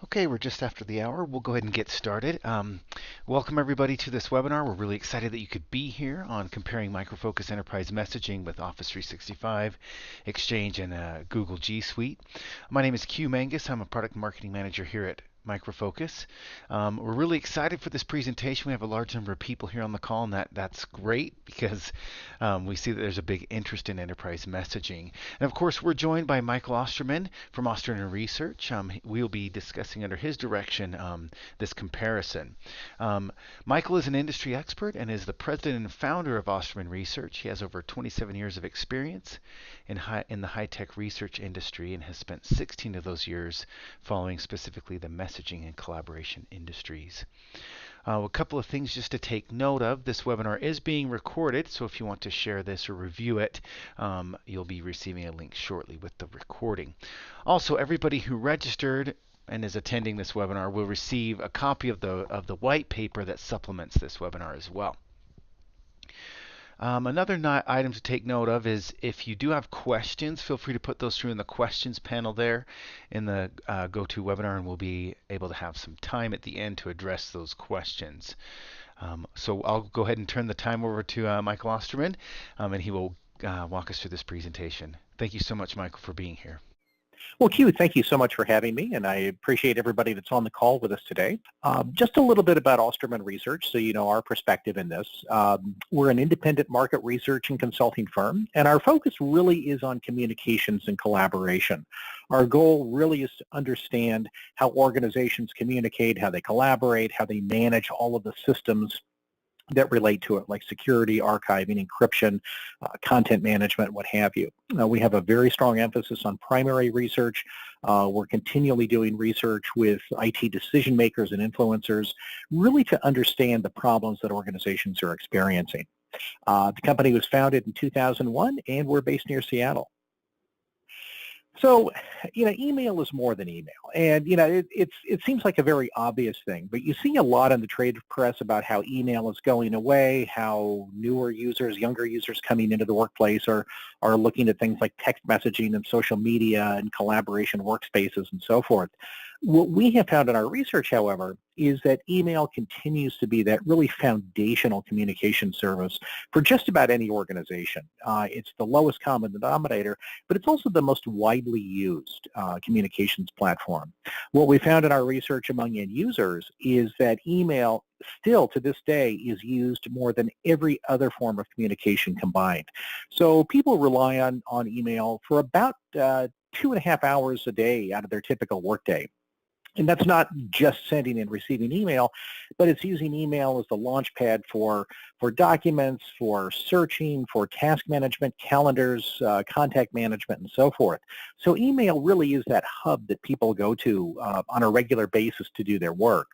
Okay, we're just after the hour. We'll go ahead and get started. Welcome everybody to this webinar. We're really excited that you could be here on comparing Microfocus Enterprise Messaging with Office 365, Exchange, and Google G Suite. My name is Q Mangus. I'm a product marketing manager here at Microfocus. We're really excited for this presentation. We have a large number of people here on the call, and that's great because we see that there's a big interest in enterprise messaging. And of course, we're joined by Michael Osterman from Osterman Research. We'll be discussing under his direction this comparison. Michael is an industry expert and is the president and founder of Osterman Research. He has over 27 years of experience in the high-tech research industry and has spent 16 of those years following specifically the messaging and collaboration industries. A couple of things just to take note of. This webinar is being recorded, so if you want to share this or review it, you'll be receiving a link shortly with the recording. Also, everybody who registered and is attending this webinar will receive a copy of the white paper that supplements this webinar as well. Another item to take note of is if you do have questions, feel free to put those through in the questions panel there in the GoToWebinar, and we'll be able to have some time at the end to address those questions. So I'll go ahead and turn the time over to Michael Osterman, and he will walk us through this presentation. Thank you so much, Michael, for being here. Well, Q, thank you so much for having me, and I appreciate everybody that's on the call with us today. Just a little bit about Osterman Research, so you know our perspective in this. We're an independent market research and consulting firm, and our focus really is on communications and collaboration. Our goal really is to understand how organizations communicate, how they collaborate, how they manage all of the systems that relate to it, like security, archiving, encryption, content management, what have you. We have a very strong emphasis on primary research. We're continually doing research with IT decision makers and influencers, really to understand the problems that organizations are experiencing. The company was founded in 2001, and we're based near Seattle. So, email is more than email, and it seems like a very obvious thing, but you see a lot in the trade press about how email is going away, how newer users, younger users coming into the workplace are looking at things like text messaging and social media and collaboration workspaces and so forth. What we have found in our research, however, is that email continues to be that really foundational communication service for just about any organization. It's the lowest common denominator, but it's also the most widely used communications platform. What we found in our research among end users is that email still to this day is used more than every other form of communication combined. So people rely on email for about 2.5 hours a day out of their typical workday. And that's not just sending and receiving email, but it's using email as the launch pad for documents, for searching, for task management, calendars, contact management, and so forth. So email really is that hub that people go to on a regular basis to do their work.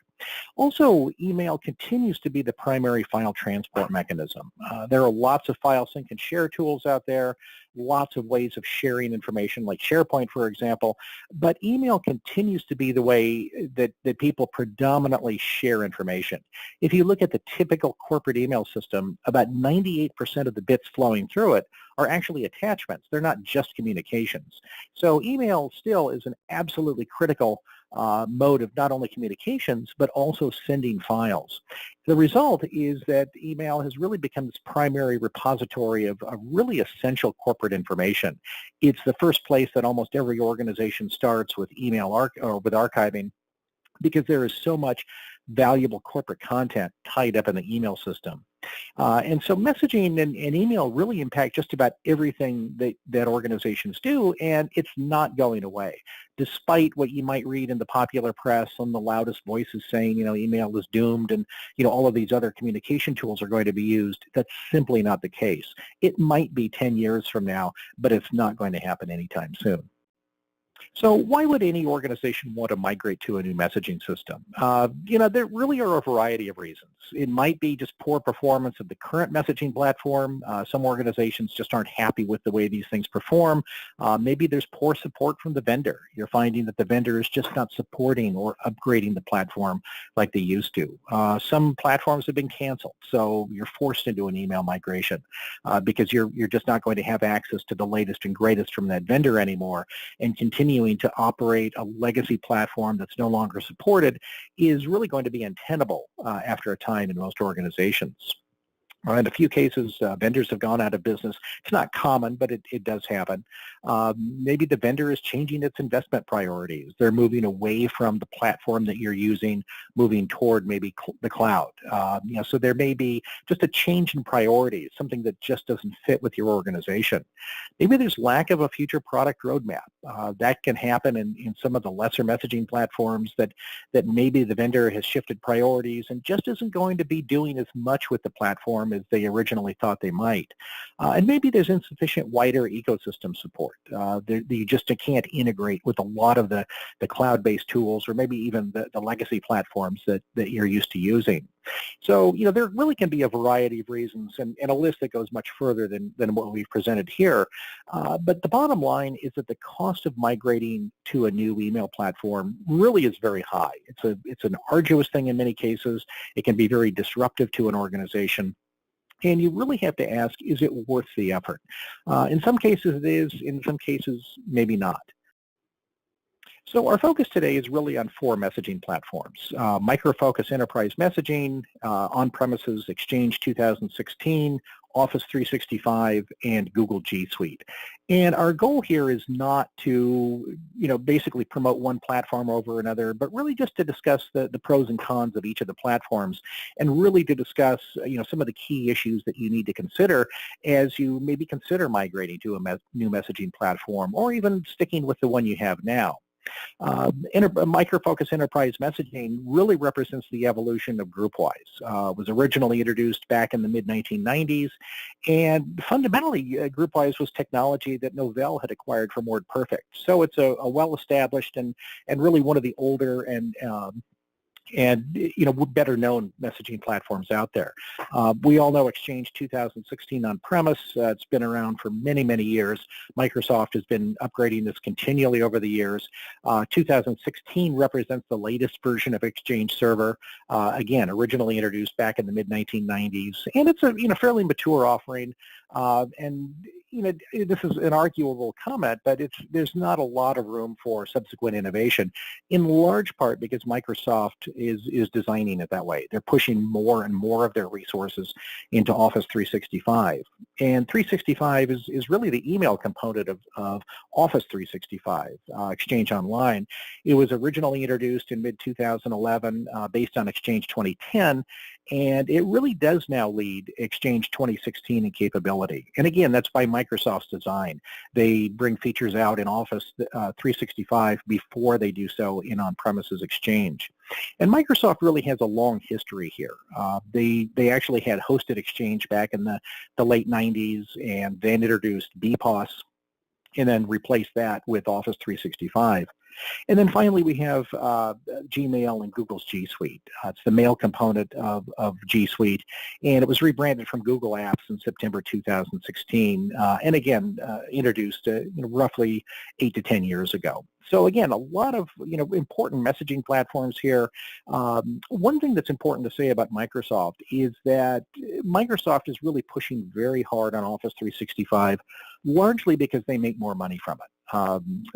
Also, email continues to be the primary file transport mechanism. There are lots of file sync and share tools out there, lots of ways of sharing information like SharePoint, for example, but email continues to be the way that people predominantly share information. If you look at the typical corporate email system, about 98% of the bits flowing through it are actually attachments. They're not just communications. So email still is an absolutely critical mode of not only communications, but also sending files. The result is that email has really become this primary repository of really essential corporate information. It's the first place that almost every organization starts with email or with archiving, because there is so much valuable corporate content tied up in the email system. And so messaging and email really impact just about everything that organizations do, and it's not going away. Despite what you might read in the popular press and the loudest voices saying, email is doomed and, all of these other communication tools are going to be used, that's simply not the case. It might be 10 years from now, but it's not going to happen anytime soon. So why would any organization want to migrate to a new messaging system? There really are a variety of reasons. It might be just poor performance of the current messaging platform. Some organizations just aren't happy with the way these things perform. Maybe there's poor support from the vendor. You're finding that the vendor is just not supporting or upgrading the platform like they used to. Some platforms have been canceled, so you're forced into an email migration because you're just not going to have access to the latest and greatest from that vendor anymore and continue continuing to operate a legacy platform that's no longer supported is really going to be untenable after a time in most organizations. In a few cases, vendors have gone out of business. It's not common, but it does happen. Maybe the vendor is changing its investment priorities. They're moving away from the platform that you're using, moving toward maybe the cloud. So there may be just a change in priorities, something that just doesn't fit with your organization. Maybe there's lack of a future product roadmap. That can happen in some of the lesser messaging platforms that maybe the vendor has shifted priorities and just isn't going to be doing as much with the platform as they originally thought they might. And maybe there's insufficient wider ecosystem support. You just can't integrate with a lot of the cloud-based tools or maybe even the legacy platforms that you're used to using. So, there really can be a variety of reasons and a list that goes much further than what we've presented here. But the bottom line is that the cost of migrating to a new email platform really is very high. It's an arduous thing in many cases. It can be very disruptive to an organization. And you really have to ask, is it worth the effort? In some cases it is, in some cases maybe not. So our focus today is really on 4 messaging platforms: Microfocus Enterprise Messaging, On-Premises Exchange 2016, Office 365, and Google G Suite. And our goal here is not to, basically promote one platform over another, but really just to discuss the pros and cons of each of the platforms, and really to discuss, some of the key issues that you need to consider as you maybe consider migrating to a new messaging platform, or even sticking with the one you have now. Microfocus Enterprise Messaging really represents the evolution of Groupwise. It was originally introduced back in the mid-1990s, and fundamentally, Groupwise was technology that Novell had acquired from WordPerfect. So it's a well-established and really one of the older and better known messaging platforms out there. We all know Exchange 2016 on-premise. It's been around for many, many years. Microsoft has been upgrading this continually over the years. 2016 represents the latest version of Exchange Server, again, originally introduced back in the mid-1990s. And it's a fairly mature offering. This is an arguable comment, but there's not a lot of room for subsequent innovation, in large part because Microsoft is designing it that way. They're pushing more and more of their resources into Office 365. And 365 is really the email component of Office 365, Exchange Online. It was originally introduced in mid-2011 based on Exchange 2010, and it really does now lead Exchange 2016 in capability. And again, that's by Microsoft's design. They bring features out in Office 365 before they do so in on-premises Exchange. And Microsoft really has a long history here. They actually had hosted Exchange back in the late 90s, and then introduced BPOS, and then replaced that with Office 365. And then finally, we have Gmail and Google's G Suite. It's the mail component of G Suite, and it was rebranded from Google Apps in September 2016, and again, introduced roughly 8 to 10 years ago. So again, a lot of important messaging platforms here. One thing that's important to say about Microsoft is that Microsoft is really pushing very hard on Office 365, largely because they make more money from it.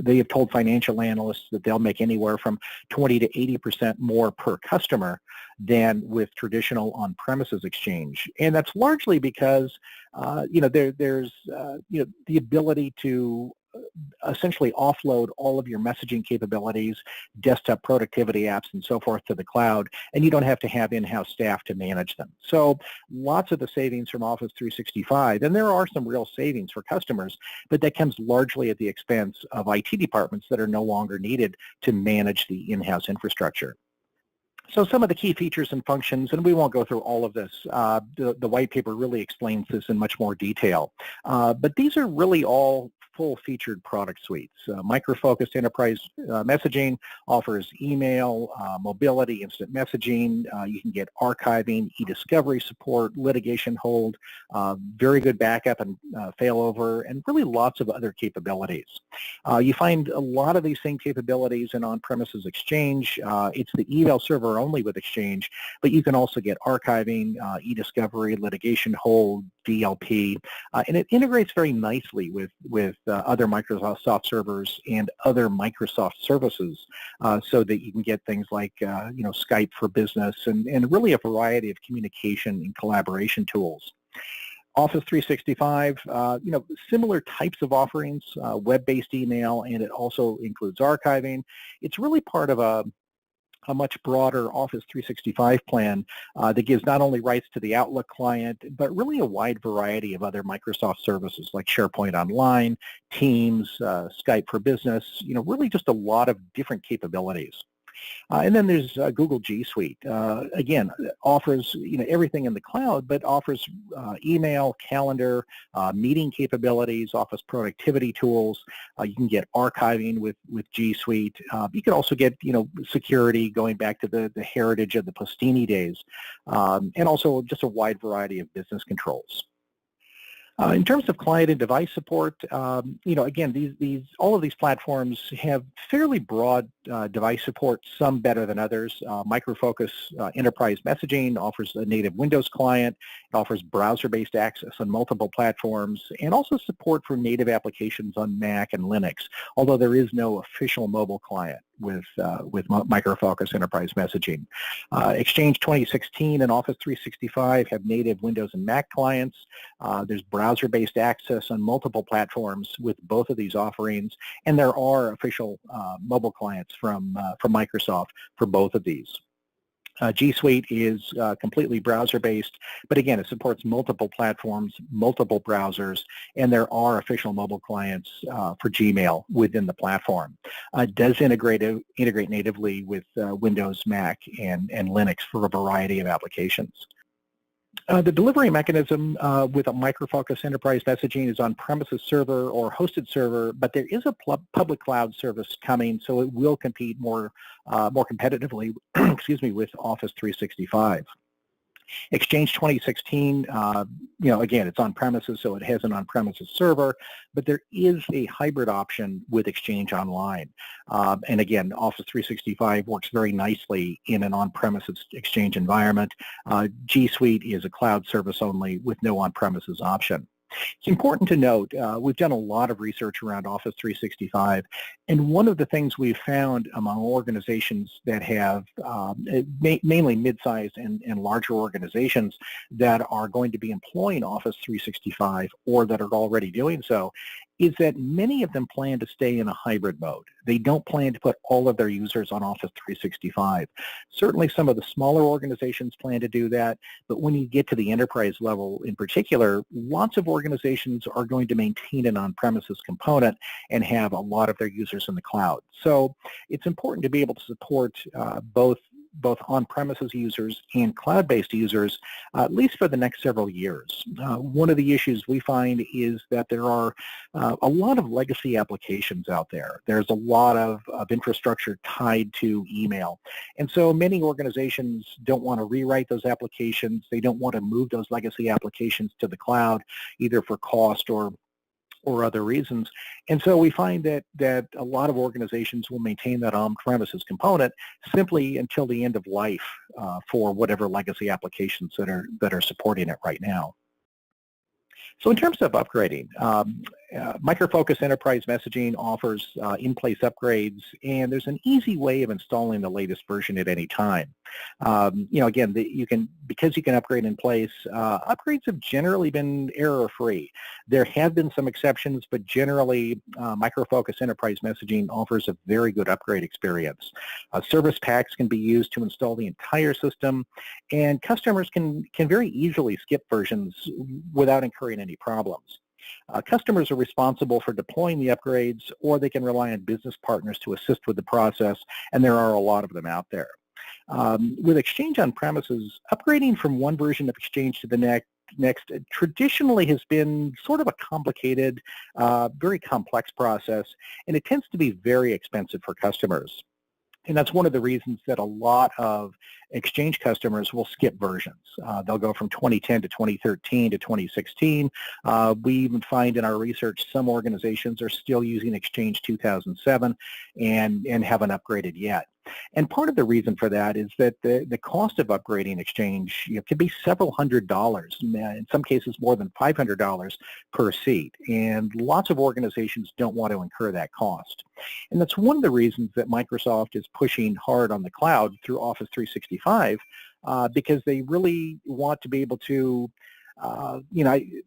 They have told financial analysts that they'll make anywhere from 20 to 80% more per customer than with traditional on-premises Exchange, and that's largely because there's the ability to essentially offload all of your messaging capabilities, desktop productivity apps, and so forth to the cloud, and you don't have to have in-house staff to manage them. So lots of the savings from Office 365, and there are some real savings for customers, but that comes largely at the expense of IT departments that are no longer needed to manage the in-house infrastructure. So some of the key features and functions, and we won't go through all of this. The white paper really explains this in much more detail. But these are really all full-featured product suites. Microfocus Enterprise Messaging offers email, mobility, instant messaging. You can get archiving, e-discovery support, litigation hold, very good backup and failover, and really lots of other capabilities. You find a lot of these same capabilities in on-premises Exchange. It's the email server only with Exchange, but you can also get archiving, e-discovery, litigation hold, DLP, and it integrates very nicely with other Microsoft servers and other Microsoft services, so that you can get things like Skype for Business and really a variety of communication and collaboration tools. Office 365, similar types of offerings, web-based email, and it also includes archiving. It's really part of a much broader Office 365 plan that gives not only rights to the Outlook client, but really a wide variety of other Microsoft services like SharePoint Online, Teams, Skype for Business, really just a lot of different capabilities. And then there's Google G Suite. Again, offers everything in the cloud, but offers email, calendar, meeting capabilities, office productivity tools. You can get archiving with G Suite. You can also get security going back to the heritage of the Postini days, and also just a wide variety of business controls. In terms of client and device support, again, all of these platforms have fairly broad device support, some better than others. Microfocus Enterprise Messaging offers a native Windows client. It offers browser-based access on multiple platforms, and also support for native applications on Mac and Linux, although there is no official mobile client with Microfocus Enterprise Messaging. Exchange 2016 and Office 365 have native Windows and Mac clients. There's browser-based access on multiple platforms with both of these offerings, and there are official mobile clients from Microsoft for both of these. G Suite is completely browser-based, but again, it supports multiple platforms, multiple browsers, and there are official mobile clients for Gmail within the platform. It does integrate natively with Windows, Mac, and Linux for a variety of applications. The delivery mechanism with a Microfocus Enterprise Messaging is on-premises server or hosted server, but there is a public cloud service coming, so it will compete more competitively, with Office 365. Exchange 2016, again, it's on-premises, so it has an on-premises server, but there is a hybrid option with Exchange Online. And again, Office 365 works very nicely in an on-premises Exchange environment. G Suite is a cloud service only with no on-premises option. It's important to note, we've done a lot of research around Office 365, and one of the things we've found among organizations that have, mainly mid-sized and larger organizations that are going to be employing Office 365 or that are already doing so, is that many of them plan to stay in a hybrid mode. They don't plan to put all of their users on Office 365. Certainly some of the smaller organizations plan to do that, but when you get to the enterprise level in particular, lots of organizations are going to maintain an on-premises component and have a lot of their users in the cloud. So it's important to be able to support both on-premises users and cloud-based users, at least for the next several years. One of the issues we find is that there are a lot of legacy applications out there. There's a lot of infrastructure tied to email. And so many organizations don't want to rewrite those applications. They don't want to move those legacy applications to the cloud, either for cost or other reasons. And so we find that a lot of organizations will maintain that on-premises component simply until the end of life for whatever legacy applications that are supporting it right now. So in terms of upgrading, Microfocus Enterprise Messaging offers in-place upgrades, and there's an easy way of installing the latest version at any time. Again, because you can upgrade in place, upgrades have generally been error-free. There have been some exceptions, but generally, Microfocus Enterprise Messaging offers a very good upgrade experience. Service packs can be used to install the entire system, and customers can very easily skip versions without incurring any problems. Customers are responsible for deploying the upgrades, or they can rely on business partners to assist with the process, and there are a lot of them out there. With Exchange on premises, upgrading from one version of Exchange to the next traditionally has been sort of a complicated, very complex process, and it tends to be very expensive for customers. And that's one of the reasons that a lot of Exchange customers will skip versions. They'll go from 2010 to 2013 to 2016. We even find in our research some organizations are still using Exchange 2007 and haven't upgraded yet. And part of the reason for that is that the cost of upgrading Exchange can be several $100s, in some cases more than $500 per seat. And lots of organizations don't want to incur that cost. And that's one of the reasons that Microsoft is pushing hard on the cloud through Office 365, because they really want to be able to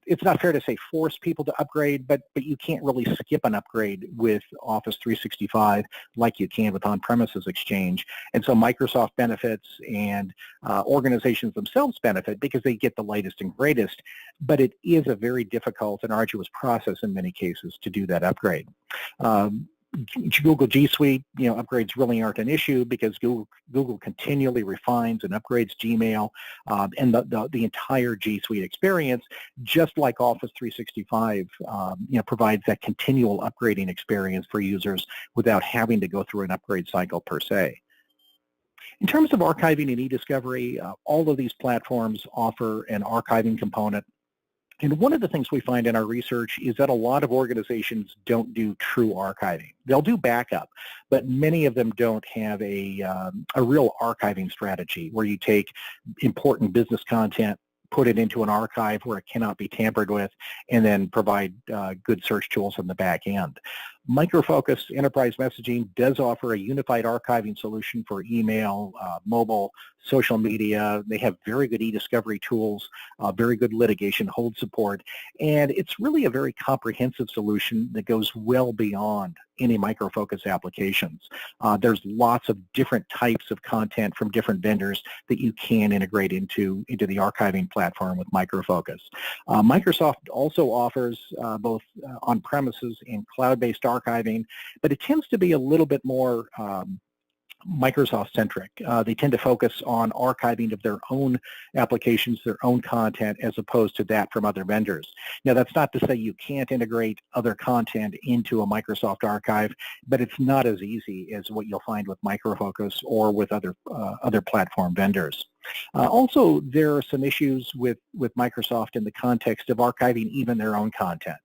it's not fair to say force people to upgrade, but you can't really skip an upgrade with Office 365 like you can with on-premises Exchange. And so Microsoft benefits and organizations themselves benefit because they get the latest and greatest, but it is a very difficult and arduous process in many cases to do that upgrade. Google G Suite, upgrades really aren't an issue because Google continually refines and upgrades Gmail and the entire G Suite experience, just like Office 365, provides that continual upgrading experience for users without having to go through an upgrade cycle per se. In terms of archiving and e-discovery, all of these platforms offer an archiving component. And one of the things we find in our research is that a lot of organizations don't do true archiving. They'll do backup, but many of them don't have a real archiving strategy where you take important business content, put it into an archive where it cannot be tampered with, and then provide good search tools on the back end. Microfocus Enterprise Messaging does offer a unified archiving solution for email, mobile, social media. They have very good e-discovery tools, very good litigation hold support, and it's really a very comprehensive solution that goes well beyond any Microfocus applications. There's lots of different types of content from different vendors that you can integrate into the archiving platform with Microfocus. Microsoft also offers both on-premises and cloud-based archiving, but it tends to be a little bit more Microsoft-centric. They tend to focus on archiving of their own applications, their own content, as opposed to that from other vendors. Now, that's not to say you can't integrate other content into a Microsoft archive, but it's not as easy as what you'll find with Microfocus or with other platform vendors. Also, there are some issues with Microsoft in the context of archiving even their own content.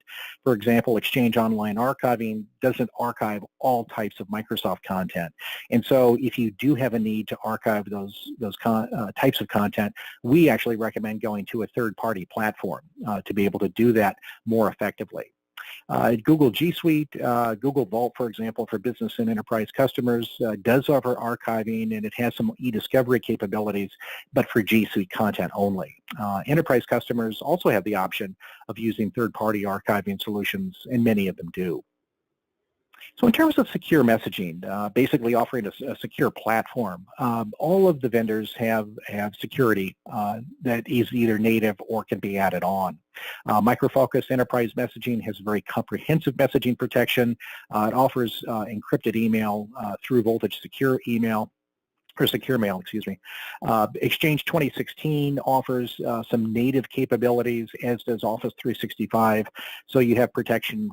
For example, Exchange Online Archiving doesn't archive all types of Microsoft content. And so if you do have a need to archive those types of content, we actually recommend going to a third-party platform to be able to do that more effectively. Google G Suite, Google Vault, for example, for business and enterprise customers, does offer archiving, and it has some e-discovery capabilities, but for G Suite content only. Enterprise customers also have the option of using third-party archiving solutions, and many of them do. So in terms of secure messaging, basically offering a secure platform, all of the vendors have security that is either native or can be added on. Microfocus Enterprise Messaging has very comprehensive messaging protection. It offers encrypted email through Voltage Secure Email. Or Secure Mail, excuse me. Exchange 2016 offers some native capabilities, as does Office 365, so you have protection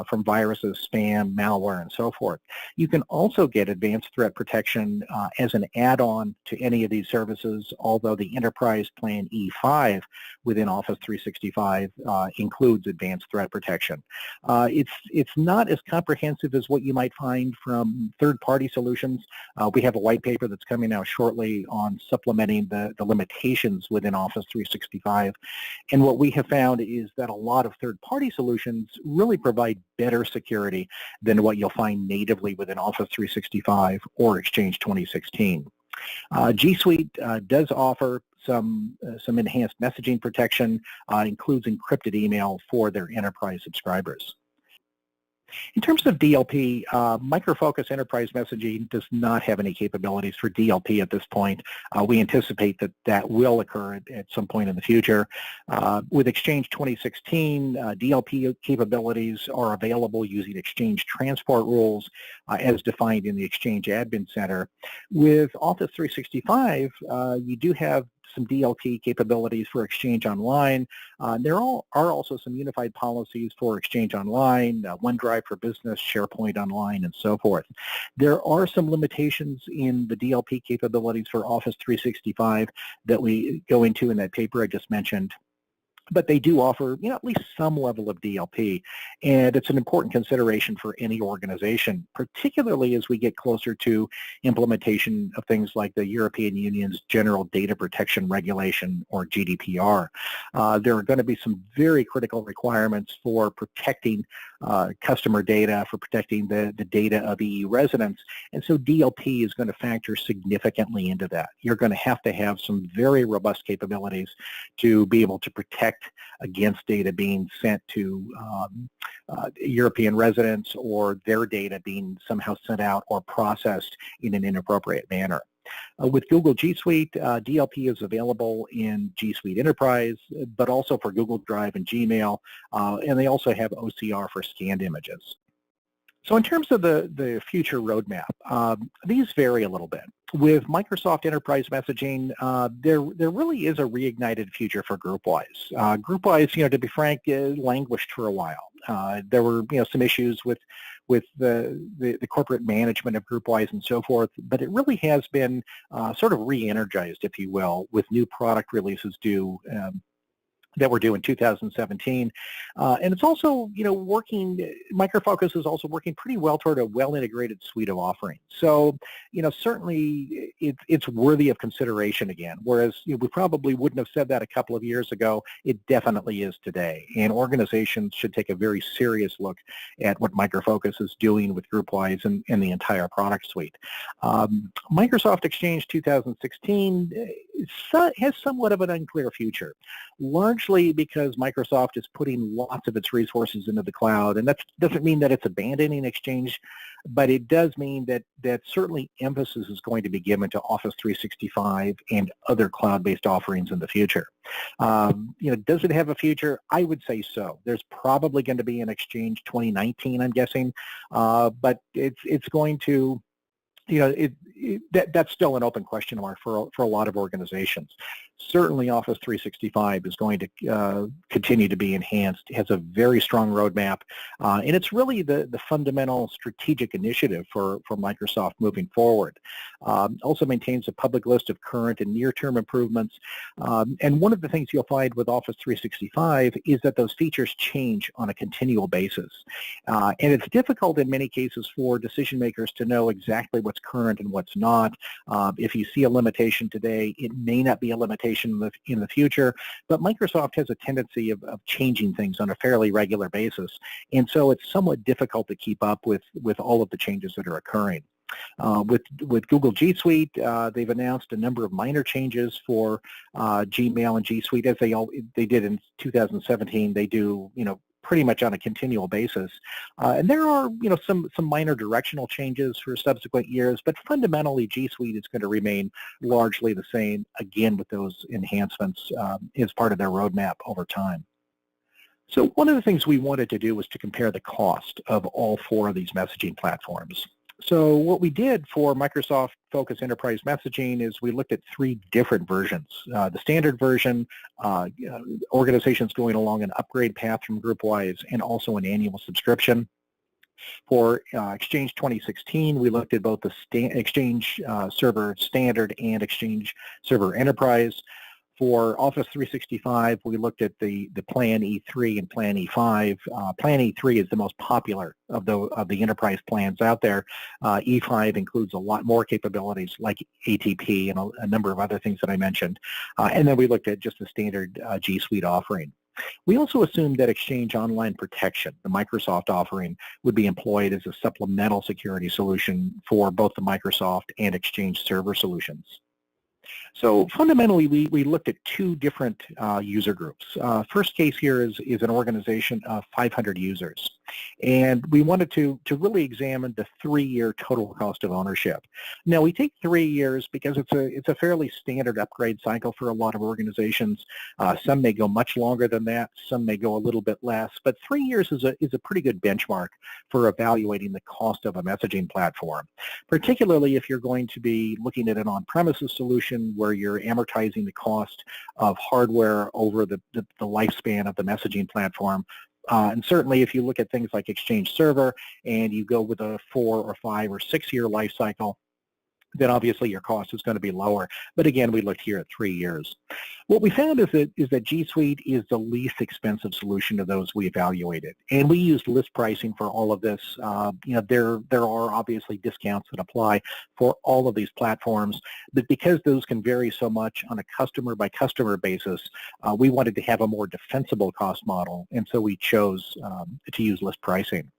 from viruses, spam, malware, and so forth. You can also get advanced threat protection as an add-on to any of these services, although the Enterprise Plan E5 within Office 365 includes advanced threat protection. It's not as comprehensive as what you might find from third-party solutions. We have a white paper that's coming out shortly on supplementing the limitations within Office 365. And what we have found is that a lot of third-party solutions really provide better security than what you'll find natively within Office 365 or Exchange 2016. G Suite does offer some enhanced messaging protection, includes encrypted email for their enterprise subscribers. In terms of DLP, Microfocus Enterprise Messaging does not have any capabilities for DLP at this point. We anticipate that will occur at some point in the future. With Exchange 2016, DLP capabilities are available using Exchange transport rules as defined in the Exchange Admin Center. With Office 365, you do have some DLP capabilities for Exchange Online. There are also some unified policies for Exchange Online, OneDrive for Business, SharePoint Online, and so forth. There are some limitations in the DLP capabilities for Office 365 that we go into in that paper I just mentioned. but they do offer, at least some level of DLP, and it's an important consideration for any organization, particularly as we get closer to implementation of things like the European Union's General Data Protection Regulation, or GDPR. There are going to be some very critical requirements for protecting customer data, for protecting the data of EU residents, and so DLP is going to factor significantly into that. You're going to have some very robust capabilities to be able to protect against data being sent to European residents, or their data being somehow sent out or processed in an inappropriate manner. With Google G Suite, DLP is available in G Suite Enterprise, but also for Google Drive and Gmail, and they also have OCR for scanned images. So in terms of the future roadmap, these vary a little bit. With Microsoft Enterprise Messaging, there really is a reignited future for Groupwise. Groupwise, to be frank, languished for a while. There were, some issues with the corporate management of Groupwise and so forth, but it really has been sort of re-energized, if you will, with new product releases due that we're due in 2017. And it's also, Microfocus is also working pretty well toward a well-integrated suite of offerings. So, certainly it's worthy of consideration again, whereas we probably wouldn't have said that a couple of years ago. It definitely is today. And organizations should take a very serious look at what Microfocus is doing with Groupwise and the entire product suite. Microsoft Exchange 2016 has somewhat of an unclear future, largely because Microsoft is putting lots of its resources into the cloud, and that doesn't mean that it's abandoning Exchange, but it does mean that certainly emphasis is going to be given to Office 365 and other cloud-based offerings in the future. Does it have a future? I would say so. There's probably going to be an Exchange 2019, I'm guessing, but it's going to, that's still an open question mark for a lot of organizations. Certainly Office 365 is going to continue to be enhanced. It has a very strong roadmap, and it's really the fundamental strategic initiative for Microsoft moving forward. Also maintains a public list of current and near-term improvements, and one of the things you'll find with Office 365 is that those features change on a continual basis, and it's difficult in many cases for decision makers to know exactly what's current and what's not. If you see a limitation today, it may not be a limitation in the future, but Microsoft has a tendency of changing things on a fairly regular basis, and so it's somewhat difficult to keep up with all of the changes that are occurring. With Google G Suite, they've announced a number of minor changes for Gmail and G Suite, as they did in 2017. They do, pretty much on a continual basis. And there are, some minor directional changes for subsequent years, but fundamentally G Suite is going to remain largely the same, again, with those enhancements as part of their roadmap over time. So one of the things we wanted to do was to compare the cost of all four of these messaging platforms. So what we did for Microsoft Focus Enterprise Messaging is we looked at three different versions. The standard version, organizations going along an upgrade path from Groupwise, and also an annual subscription. For Exchange 2016, we looked at both the Exchange Server Standard and Exchange Server Enterprise. For Office 365, we looked at the Plan E3 and Plan E5. Plan E3 is the most popular of the enterprise plans out there. E5 includes a lot more capabilities like ATP and a number of other things that I mentioned. And then we looked at just the standard G Suite offering. We also assumed that Exchange Online Protection, the Microsoft offering, would be employed as a supplemental security solution for both the Microsoft and Exchange Server solutions. So fundamentally, we looked at two different user groups. First case here is an organization of 500 users. And we wanted to really examine the 3-year total cost of ownership. Now, we take 3 years because it's a fairly standard upgrade cycle for a lot of organizations. Some may go much longer than that. Some may go a little bit less. But 3 years is a pretty good benchmark for evaluating the cost of a messaging platform, particularly if you're going to be looking at an on-premises solution where you're amortizing the cost of hardware over the lifespan of the messaging platform. And certainly if you look at things like Exchange Server and you go with a 4 or 5 or 6 year life cycle, then obviously your cost is going to be lower. But again, we looked here at 3 years. What we found is that G Suite is the least expensive solution of those we evaluated, and we used list pricing for all of this. There are obviously discounts that apply for all of these platforms, but because those can vary so much on a customer by customer basis, we wanted to have a more defensible cost model, and so we chose to use list pricing.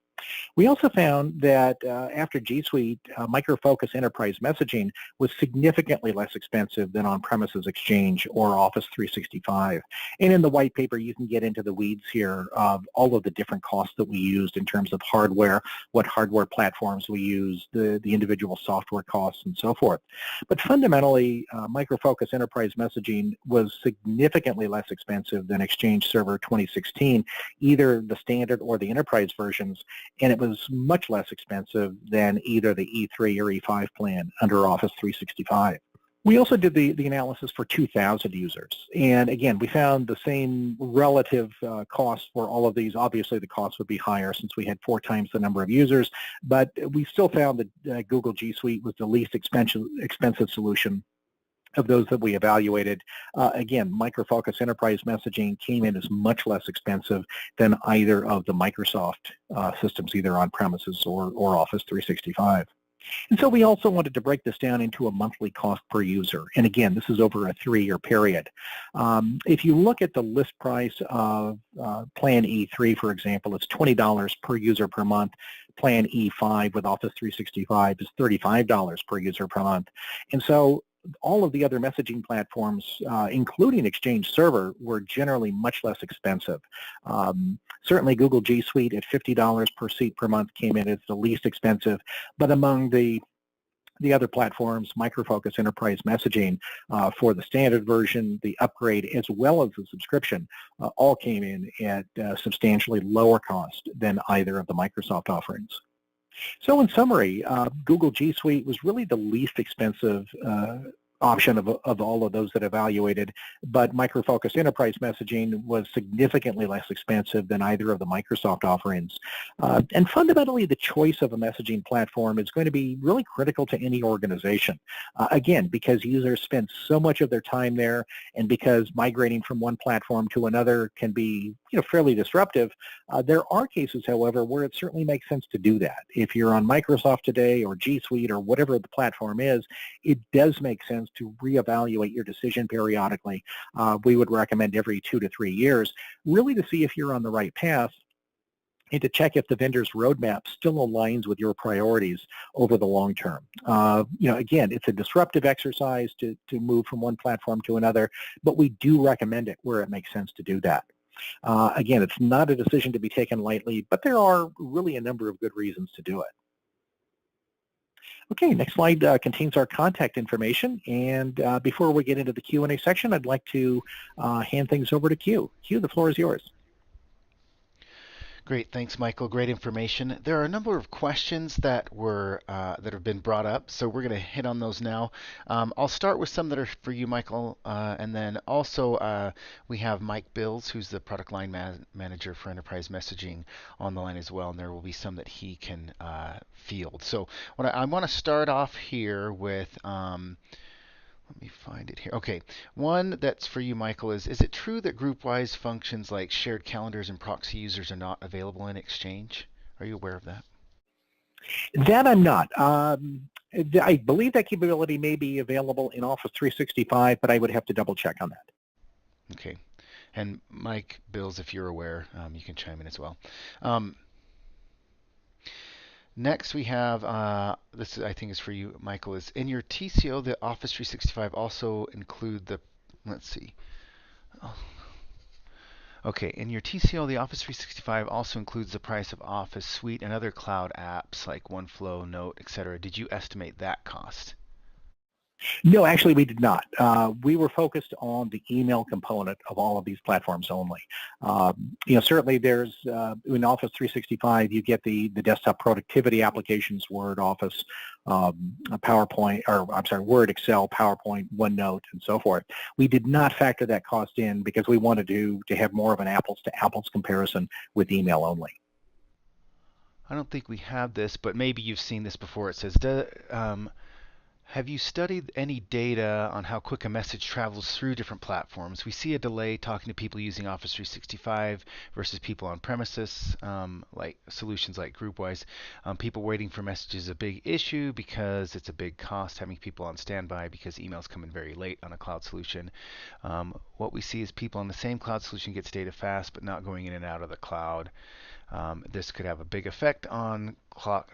We also found that after G Suite, Microfocus Enterprise Messaging was significantly less expensive than on-premises Exchange or Office 365. And in the white paper, you can get into the weeds here of all of the different costs that we used in terms of hardware, what hardware platforms we used, the individual software costs, and so forth. But fundamentally, Microfocus Enterprise Messaging was significantly less expensive than Exchange Server 2016, either the standard or the enterprise versions, and it was much less expensive than either the E3 or E5 plan under Office 365. We also did the analysis for 2,000 users, and again, we found the same relative costs for all of these. Obviously, the cost would be higher since we had 4 times the number of users, but we still found that Google G Suite was the least expensive solution of those that we evaluated. Again, Microfocus Enterprise Messaging came in as much less expensive than either of the Microsoft systems, either on-premises or Office 365. And so we also wanted to break this down into a monthly cost per user. And again, this is over a 3-year period. If you look at the list price of Plan E3, for example, it's $20 per user per month. Plan E5 with Office 365 is $35 per user per month. And so all of the other messaging platforms, including Exchange Server, were generally much less expensive. Certainly Google G Suite at $50 per seat per month came in as the least expensive, but among the other platforms, Microfocus Enterprise Messaging for the standard version, the upgrade, as well as the subscription, all came in at substantially lower cost than either of the Microsoft offerings. So in summary, Google G Suite was really the least expensive option of all of those that evaluated, but Microfocus Enterprise Messaging was significantly less expensive than either of the Microsoft offerings. And fundamentally, the choice of a messaging platform is going to be really critical to any organization. Again, because users spend so much of their time there, and because migrating from one platform to another can be fairly disruptive, there are cases, however, where it certainly makes sense to do that. If you're on Microsoft today or G Suite or whatever the platform is, it does make sense to reevaluate your decision periodically. We would recommend every 2 to 3 years, really to see if you're on the right path and to check if the vendor's roadmap still aligns with your priorities over the long term. Again, it's a disruptive exercise to move from one platform to another, but we do recommend it where it makes sense to do that. Again, it's not a decision to be taken lightly, but there are really a number of good reasons to do it. Okay, next slide contains our contact information, and before we get into the Q&A section, I'd like to hand things over to Q. Q, the floor is yours. Great, thanks, Michael. Great information. There are a number of questions that have been brought up, so we're going to hit on those now. I'll start with some that are for you, Michael, and then also we have Mike Bills, who's the product line manager for enterprise messaging, on the line as well, and there will be some that he can field. So I want to start off here with. Let me find it here. Okay, one that's for you, Michael, is it true that Groupwise functions like shared calendars and proxy users are not available in Exchange? Are you aware of that? That I'm not. I believe that capability may be available in Office 365, but I would have to double check on that. Okay, and Mike Bills, if you're aware, you can chime in as well. Next, we have, this I think is for you, Michael, is in your TCO, the Office 365 also include the, let's see. Okay, in your TCO, the Office 365 also includes the price of Office Suite and other cloud apps like OneFlow, Note, etc. Did you estimate that cost? No, actually we did not. We were focused on the email component of all of these platforms only. Certainly there's, in Office 365, you get the desktop productivity applications, Word, Office, PowerPoint, Word, Excel, PowerPoint, OneNote, and so forth. We did not factor that cost in because we wanted to have more of an apples-to-apples comparison with email only. I don't think we have this, but maybe you've seen this before. It says, Have you studied any data on how quick a message travels through different platforms? We see a delay talking to people using Office 365 versus people on premises, like solutions like Groupwise. People waiting for messages is a big issue because it's a big cost having people on standby because emails come in very late on a cloud solution. What we see is people on the same cloud solution gets data fast but not going in and out of the cloud. This could have a big effect on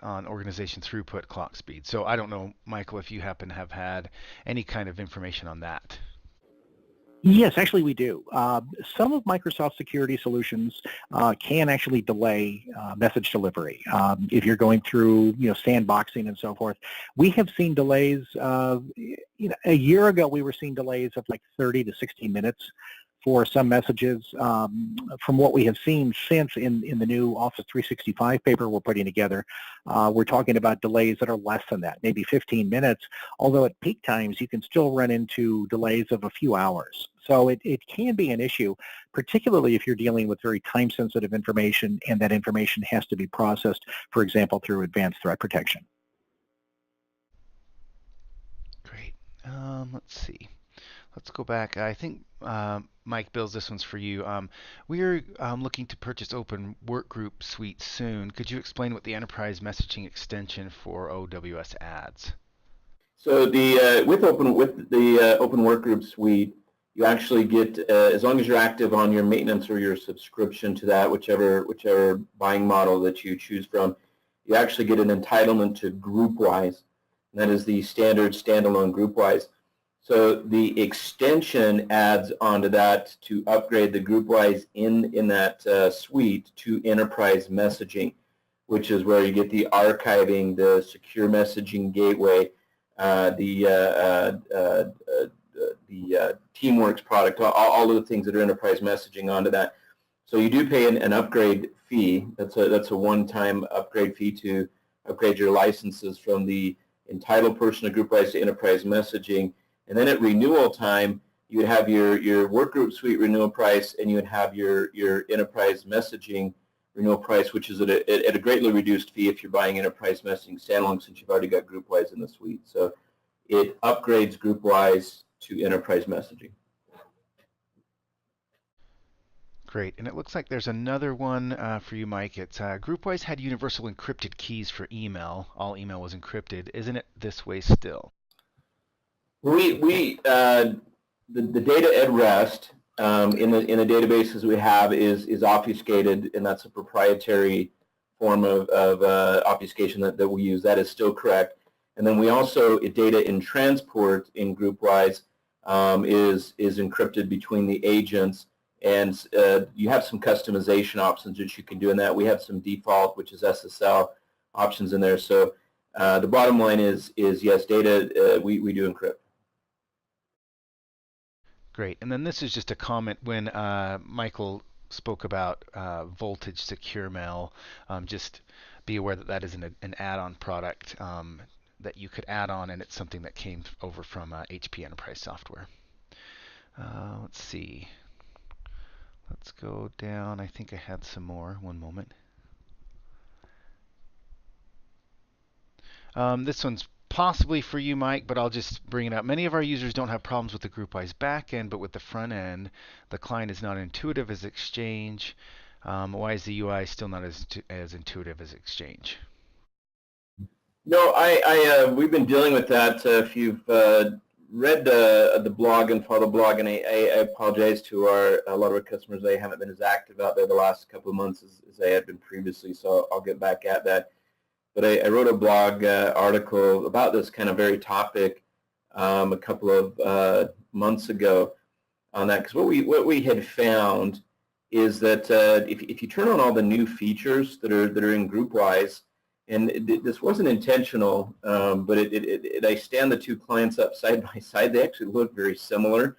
organization throughput, clock speed. So I don't know, Michael, if you happen to have had any kind of information on that. Yes, actually we do. Some of Microsoft security solutions can actually delay message delivery. If you're going through, sandboxing and so forth, we have seen delays. A year ago we were seeing delays of like 30 to 60 minutes for some messages. From what we have seen since in the new Office 365 paper we're putting together, we're talking about delays that are less than that, maybe 15 minutes, although at peak times you can still run into delays of a few hours. So it can be an issue, particularly if you're dealing with very time-sensitive information and that information has to be processed, for example, through advanced threat protection. Great. Let's see. Let's go back. I think, Mike Bills, this one's for you. We're looking to purchase Open Workgroup Suite soon. Could you explain what the enterprise messaging extension for OWS adds? So with the Open Workgroup Suite, you actually get, as long as you're active on your maintenance or your subscription to that, whichever buying model that you choose from, you actually get an entitlement to Groupwise. And that is the standard standalone Groupwise. So the extension adds onto that to upgrade the Groupwise in that suite to enterprise messaging, which is where you get the archiving, the secure messaging gateway, the Teamworks product, all of the things that are enterprise messaging onto that. So you do pay an upgrade fee. That's a one-time upgrade fee to upgrade your licenses from the entitled portion of Groupwise to enterprise messaging. And then at renewal time, you would have your Workgroup Suite renewal price, and you would have your enterprise messaging renewal price, which is at a greatly reduced fee if you're buying enterprise messaging standalone, since you've already got Groupwise in the suite. So it upgrades Groupwise to enterprise messaging. Great. And it looks like there's another one for you, Mike. It's Groupwise had universal encrypted keys for email. All email was encrypted. Isn't it this way still? The data at rest in the databases we have is obfuscated, and that's a proprietary form of obfuscation that we use. That is still correct. And then we also, data in transport in Groupwise is encrypted between the agents, and you have some customization options that you can do in that. We have some default, which is SSL options in there. So the bottom line is yes, data we do encrypt. Great. And then this is just a comment when Michael spoke about voltage secure mail. Just be aware that that is an add-on product that you could add on, and it's something that came over from HP Enterprise Software. Let's see. Let's go down. I think I had some more. One moment. This one's possibly for you, Mike, but I'll just bring it up. Many of our users don't have problems with the Groupwise backend, but with the front end, the client is not intuitive as Exchange. Why is the UI still not as intuitive as Exchange? No, we've been dealing with that. If you've read the blog and followed the blog, and I apologize to a lot of our customers. I haven't been as active out there the last couple of months as I had been previously, so I'll get back at that. But I wrote a blog article about this kind of very topic a couple of months ago on that, because what we had found is that if you turn on all the new features that are in Groupwise, and this wasn't intentional, but I stand the two clients up side by side. They actually look very similar,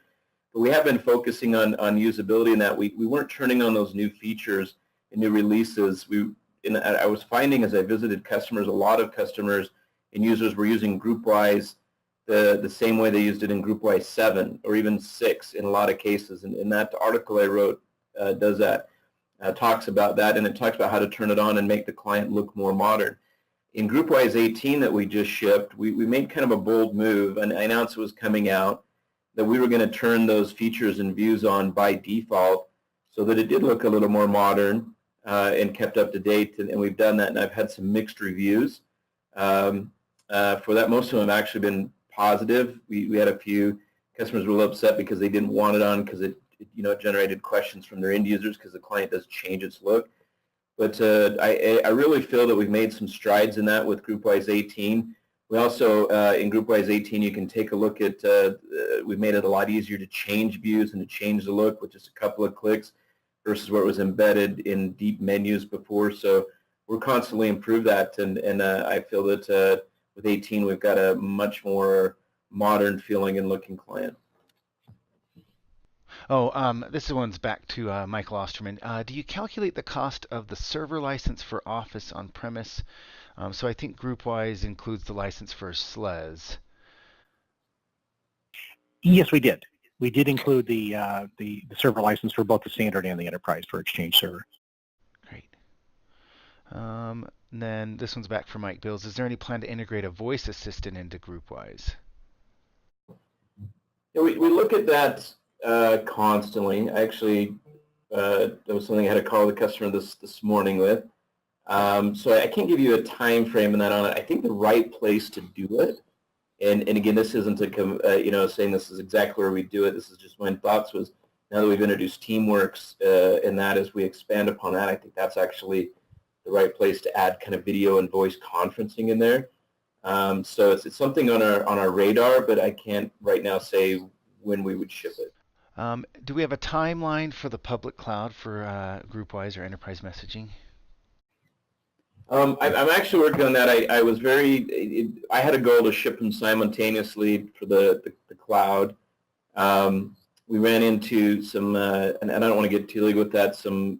but we have been focusing on usability in that we weren't turning on those new features and new releases. I was finding as I visited customers, a lot of customers and users were using Groupwise the same way they used it in Groupwise 7 or even 6 in a lot of cases. And that article I wrote does that, talks about that, and it talks about how to turn it on and make the client look more modern. in Groupwise 18 that we just shipped, we made kind of a bold move, and I announced it was coming out, that we were going to turn those features and views on by default so that it did look a little more modern and kept up to date, and we've done that, and I've had some mixed reviews. For that, most of them have actually been positive. We had a few customers were a little upset because they didn't want it on because it generated questions from their end users because the client does change its look. But I really feel that we've made some strides in that with Groupwise 18. We also, in Groupwise 18, you can take a look at, we've made it a lot easier to change views and to change the look with just a couple of clicks versus where it was embedded in deep menus before. So we're constantly improve that, and I feel that with 18, we've got a much more modern feeling and looking client. Oh, this one's back to Michael Osterman. Do you calculate the cost of the server license for Office on premise? So I think Groupwise includes the license for SLES. Yes, we did. We did include the server license for both the standard and the enterprise for Exchange Server. Great. Then this one's back for Mike Bills. Is there any plan to integrate a voice assistant into Groupwise? Yeah, we look at that constantly. Actually, that was something I had a call with a customer this morning with. So I can't give you a time frame in that on it. I think the right place to do it, and again, this isn't saying this is exactly where we do it. This is just my thoughts was now that we've introduced Teamworks and that as we expand upon that, I think that's actually the right place to add kind of video and voice conferencing in there. So it's something on our radar, but I can't right now say when we would ship it. Do we have a timeline for the public cloud for Groupwise or enterprise messaging? I'm actually working on that. I had a goal to ship them simultaneously for the cloud. We ran into some, and I don't want to get too legal with that, some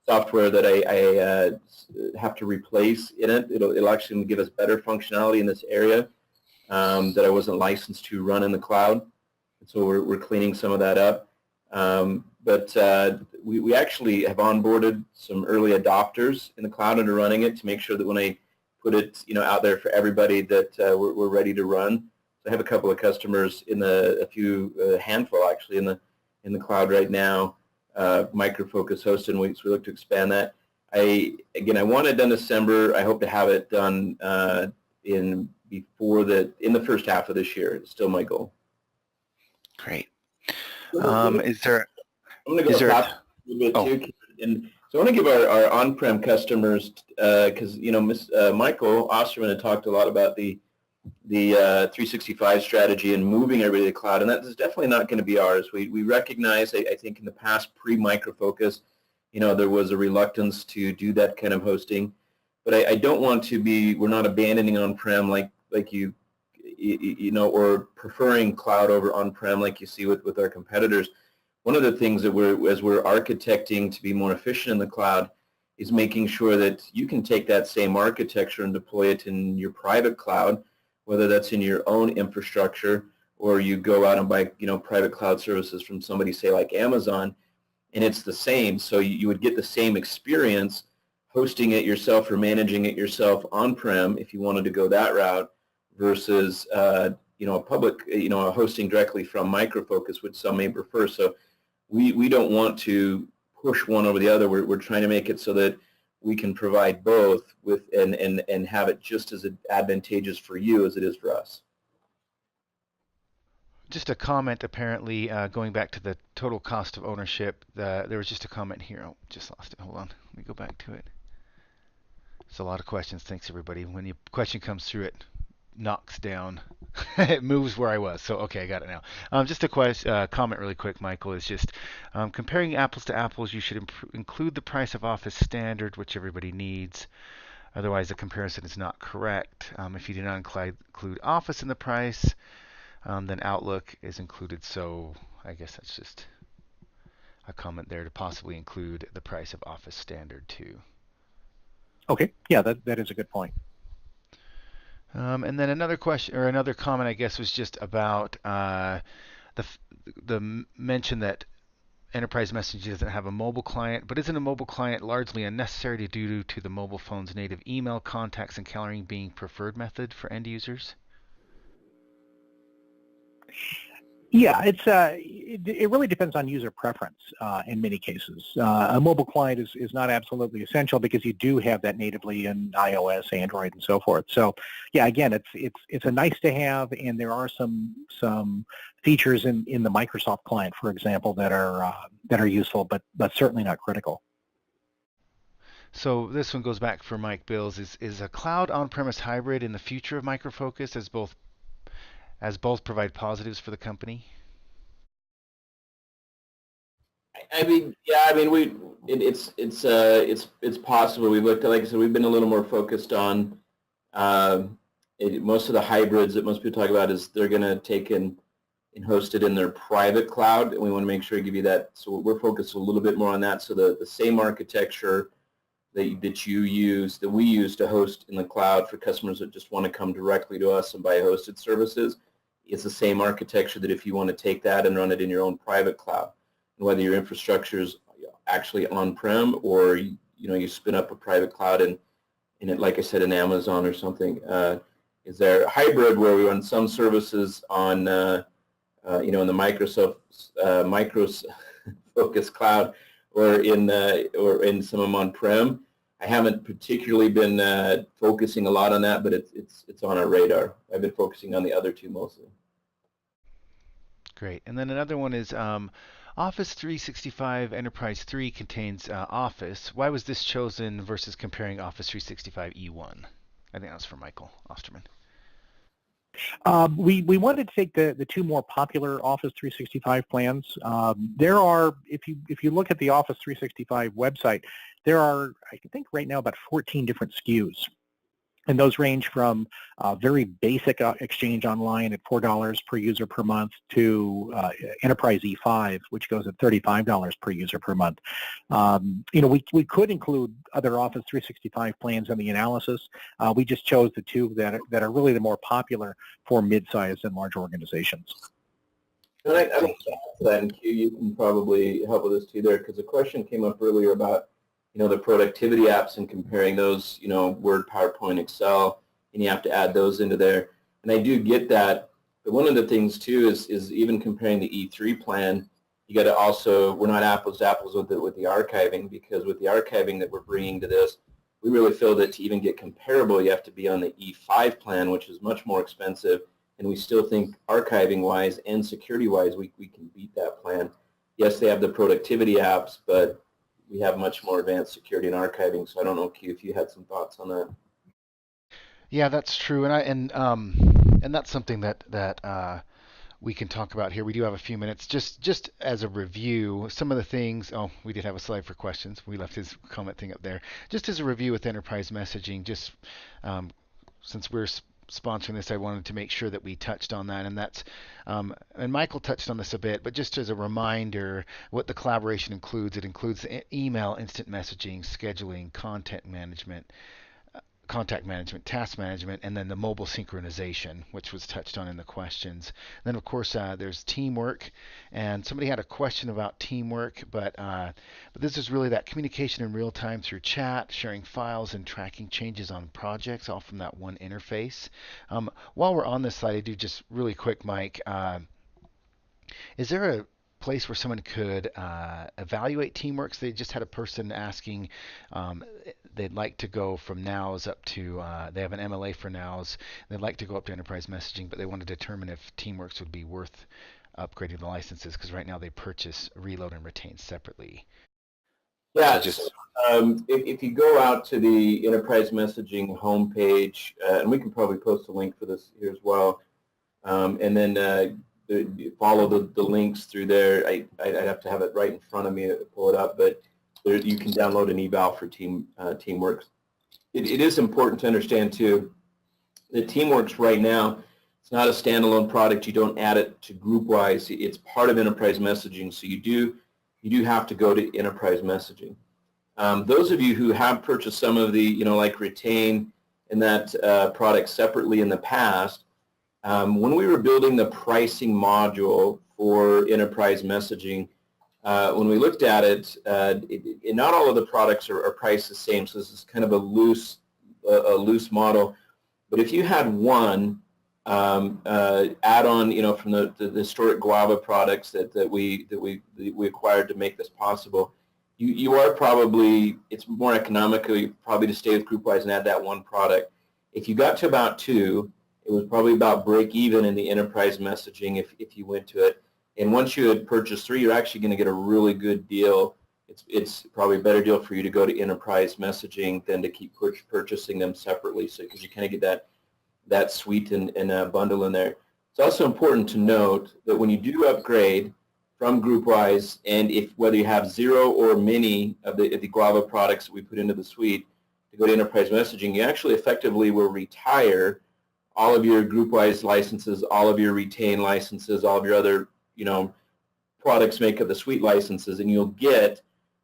software that I have to replace in it. It'll actually give us better functionality in this area that I wasn't licensed to run in the cloud. So we're cleaning some of that up. But we actually have onboarded some early adopters in the cloud and are running it to make sure that when I put it out there for everybody that we're ready to run. So I have a couple of customers a handful actually in the cloud right now. Microfocus hosted, and we look to expand that. I want it done December. I hope to have it done in the first half of this year. It's still my goal. Great. Is there? I'm going to go a little bit too, and so I want to give our on-prem customers because Michael Osterman had talked a lot about the 365 strategy and moving everybody to the cloud, and that is definitely not going to be ours. We recognize, I think, in the past pre-Microfocus, there was a reluctance to do that kind of hosting, but I don't want to be. We're not abandoning on-prem like or preferring cloud over on-prem like you see with our competitors. One of the things that as we're architecting to be more efficient in the cloud is making sure that you can take that same architecture and deploy it in your private cloud, whether that's in your own infrastructure or you go out and buy private cloud services from somebody, say like Amazon, and it's the same. So you would get the same experience hosting it yourself or managing it yourself on-prem if you wanted to go that route versus a public, hosting directly from Microfocus, which some may prefer. So we don't want to push one over the other. We're trying to make it so that we can provide both and have it just as advantageous for you as it is for us. Just a comment, apparently, going back to the total cost of ownership. There was just a comment here. Oh, just lost it. Hold on. Let me go back to it. It's a lot of questions. Thanks, everybody. When the question comes through, it knocks down. It moves where I was. So, okay, I got it now. Just a comment really quick, Michael, is just comparing apples to apples, you should include the price of Office Standard, which everybody needs. Otherwise, the comparison is not correct. If you do not include Office in the price, then Outlook is included. So I guess that's just a comment there to possibly include the price of Office Standard too. Okay, yeah, that is a good point. And then another question or another comment, I guess, was just about the mention that enterprise messaging doesn't have a mobile client, but isn't a mobile client largely unnecessary due to the mobile phone's native email, contacts, and calendaring being preferred method for end users? Yeah, it really depends on user preference in many cases. A mobile client is not absolutely essential because you do have that natively in iOS, Android, and so forth. So, yeah, again, it's a nice to have, and there are some features in the Microsoft client, for example, that are useful, but certainly not critical. So this one goes back for Mike Bills. Is a cloud on-premise hybrid in the future of Microfocus as both provide positives for the company? I mean, yeah, I mean, it's possible. We've looked at, like I said, we've been a little more focused on most of the hybrids that most people talk about is they're going to take and host it in their private cloud, and we want to make sure to give you that. So we're focused a little bit more on that. So the same architecture that we use to host in the cloud for customers that just want to come directly to us and buy hosted services, it's the same architecture that if you want to take that and run it in your own private cloud, and whether your infrastructure is actually on-prem or you spin up a private cloud and it, like I said, in Amazon or something. Is there a hybrid where we run some services on in the Microfocus cloud or in some of them on-prem? I haven't particularly been focusing a lot on that, but it's on our radar. I've been focusing on the other two mostly. Great. And then another one is Office 365 Enterprise 3 contains Office. Why was this chosen versus comparing Office 365 E1? I think that was for Michael Osterman. We wanted to take the two more popular Office 365 plans. There are, if you look at the Office 365 website, there are, I think right now, about 14 different SKUs. And those range from very basic Exchange Online at $4 per user per month to Enterprise E5, which goes at $35 per user per month. We could include other Office 365 plans in the analysis. We just chose the two that are really the more popular for mid-sized and large organizations. And I don't that, and Q, you can probably help with this too there, because the question came up earlier about the productivity apps and comparing those, Word, PowerPoint, Excel, and you have to add those into there. And I do get that, but one of the things too is even comparing the E3 plan, you got to also, we're not apples to apples with the archiving, because with the archiving that we're bringing to this, we really feel that to even get comparable, you have to be on the E5 plan, which is much more expensive, and we still think archiving-wise and security-wise, we can beat that plan. Yes, they have the productivity apps, but we have much more advanced security and archiving. So I don't know, Q, if you had some thoughts on that. Yeah, that's true, and that's something that we can talk about here. We do have a few minutes. Just as a review, some of the things. Oh, we did have a slide for questions. We left his comment thing up there. Just as a review with enterprise messaging, just since we're sponsoring this, I wanted to make sure that we touched on that, and that's and Michael touched on this a bit, but just as a reminder, what the collaboration includes, it includes email, instant messaging, scheduling, contact management, task management, and then the mobile synchronization, which was touched on in the questions. And then, of course, there's teamwork, and somebody had a question about teamwork, but this is really that communication in real time through chat, sharing files, and tracking changes on projects, all from that one interface. While we're on this slide, I do just really quick, Mike, is there a place where someone could evaluate teamwork? So they just had a person asking they'd like to go from nows up to, they have an MLA for nows, they'd like to go up to enterprise messaging, but they want to determine if Teamworks would be worth upgrading the licenses, because right now they purchase, reload, and retain separately. Yeah, so if you go out to the enterprise messaging homepage, and we can probably post a link for this here as well, and then follow the links through there. I'd have to have it right in front of me to pull it up, but you can download an eval for Teamworks. It is important to understand too that Teamworks right now, it's not a standalone product. You don't add it to Groupwise. It's part of enterprise messaging, so you do have to go to enterprise messaging. Those of you who have purchased some of the, like Retain and that product separately in the past, when we were building the pricing module for enterprise messaging, when we looked at it, not all of the products are priced the same, so this is kind of a loose model. But if you had one add-on, from the historic Guava products that we acquired to make this possible, you are probably, it's more economical probably to stay with Groupwise and add that one product. If you got to about two, it was probably about break even in the enterprise messaging if you went to it. And once you had purchased three, you're actually going to get a really good deal. It's probably a better deal for you to go to enterprise messaging than to keep purchasing them separately. So because you kind of get that suite and bundle in there. It's also important to note that when you do upgrade from Groupwise, and whether you have zero or many of the Guava products that we put into the suite to go to enterprise messaging, you actually effectively will retire all of your Groupwise licenses, all of your retain licenses, all of your other products make up the suite licenses, and you'll get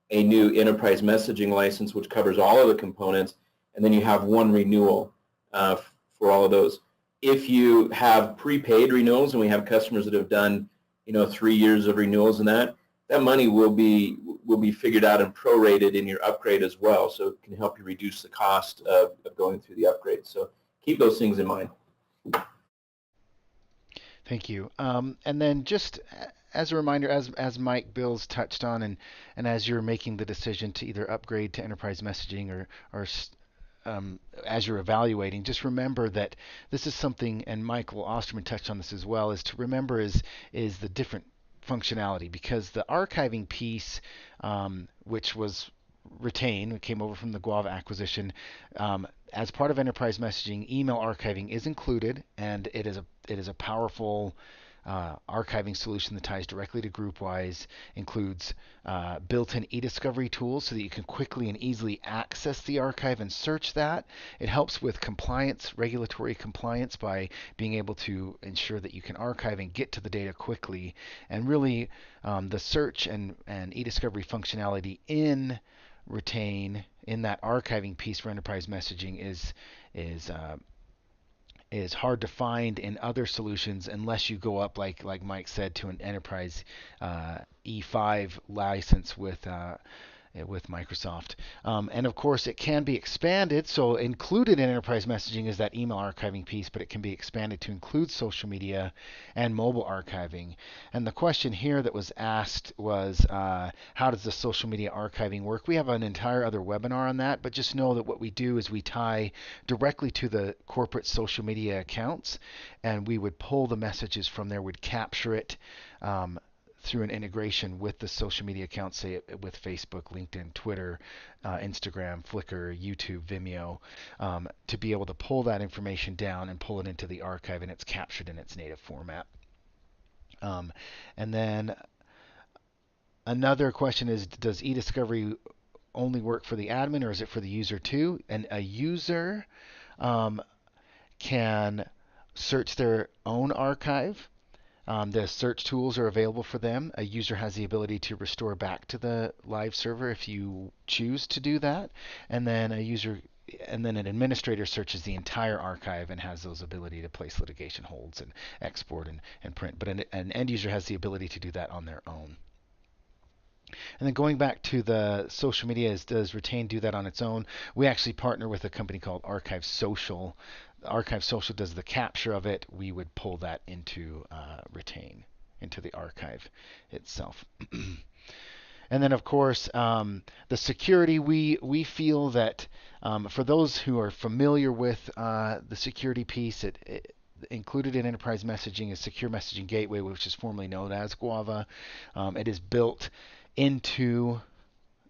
a new enterprise messaging license which covers all of the components, and then you have one renewal for all of those. If you have prepaid renewals, and we have customers that have done 3 years of renewals, and that money will be figured out and prorated in your upgrade as well, so it can help you reduce the cost of going through the upgrade. So keep those things in mind. Thank you. And then just as a reminder, as Mike Bills touched on, and as you're making the decision to either upgrade to enterprise messaging or as you're evaluating, just remember that this is something, and Michael Osterman touched on this as well, is to remember is the different functionality, because the archiving piece, which was retained, came over from the Guava acquisition, as part of enterprise messaging, email archiving is included, and it is a powerful archiving solution that ties directly to Groupwise, includes built-in e-discovery tools so that you can quickly and easily access the archive and search that. It helps with compliance, regulatory compliance, by being able to ensure that you can archive and get to the data quickly. And really, the search and e-discovery functionality in Retain, in that archiving piece for enterprise messaging, is hard to find in other solutions unless you go up, like Mike said, to an enterprise E5 license with Microsoft. And of course, it can be expanded. So included in enterprise messaging is that email archiving piece, but it can be expanded to include social media and mobile archiving. And the question here that was asked was, how does the social media archiving work? We have an entire other webinar on that, but just know that what we do is we tie directly to the corporate social media accounts, and we would pull the messages from there, would capture it through an integration with the social media accounts, say with Facebook, LinkedIn, Twitter, Instagram, Flickr, YouTube, Vimeo, to be able to pull that information down and pull it into the archive, and it's captured in its native format. And then another question is, does e-discovery only work for the admin, or is it for the user too? And a user can search their own archive. The search tools are available for them. A user has the ability to restore back to the live server if you choose to do that. And then an administrator searches the entire archive and has those ability to place litigation holds and export and print. But an end user has the ability to do that on their own. And then going back to the social media, does Retain do that on its own? We actually partner with a company called Archive Social. Archive Social does the capture of it. We would pull that into Retain, into the archive itself. And then, of course, the security, we feel that for those who are familiar with the security piece, it included in enterprise messaging is Secure Messaging Gateway, which is formerly known as Guava. It is built into